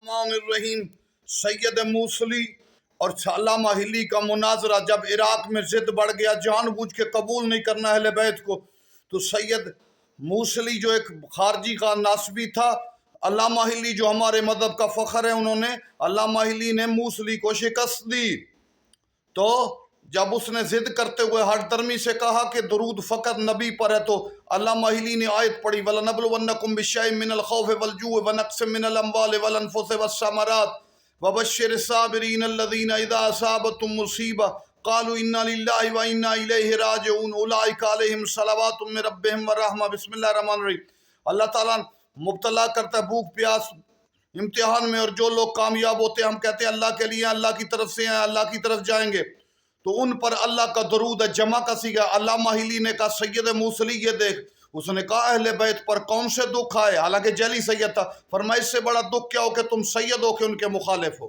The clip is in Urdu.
الرحمن الرحیم سید موصلی اور علامہ ہلی کا مناظرہ جب عراق میں ضد بڑھ گیا، جان بوجھ کے قبول نہیں کرنا اہل بیت کو، تو سید موصلی جو ایک خارجی کا ناسبی تھا، علامہ ہلی جو ہمارے مذہب کا فخر ہے، انہوں نے علامہ ہلی نے موصلی کو شکست دی۔ تو جب اس نے ضد کرتے ہوئے ہر درمی سے کہا کہ درود فقط نبی پر ہے، تو علامہ ہلی نے آیت پڑھی وَلَنَبْلُوَنَّكُمْ بِشَيْءٍ مِّنَ الْخَوْفِ وَالْجُوعِ وَنَقْصٍ مِّنَ الْأَمْوَالِ وَالْأَنفُسِ وَالثَّمَرَاتِ وَبَشِّرِ الصَّابِرِينَ الَّذِينَ إِذَا أَصَابَتْهُمْ مُصِيبَةٌ قَالُوا إِنَّا لِلَّهِ وَإِنَّا إِلَيْهِ رَاجِعُونَ أُولَٰئِكَ عَلَيْهِمْ صَلَوَاتٌ مِّن رَّبِّهِمْ وَرَحْمَةٌ۔ بسم اللہ الرحمن الرحیم۔ اللہ تعالیٰ مبتلا کرتا ہے بھوک پیاس امتحان میں، اور جو لوگ کامیاب ہوتے ہیں ہم کہتے ہیں اللہ کے لیے، اللہ کی طرف سے ہیں، اللہ کی طرف جائیں گے، تو ان پر اللہ کا درود ہے، جمع کا صیغہ۔ علامہ ہلی نے کہا سید موصلی یہ دیکھ، اس نے کہا اہل بیت پر کون سے دکھ آئے، حالانکہ جعلی سید تھا۔ فرمایا اس سے بڑا دکھ کیا ہو کہ تم سید ہو کہ ان کے مخالف ہو۔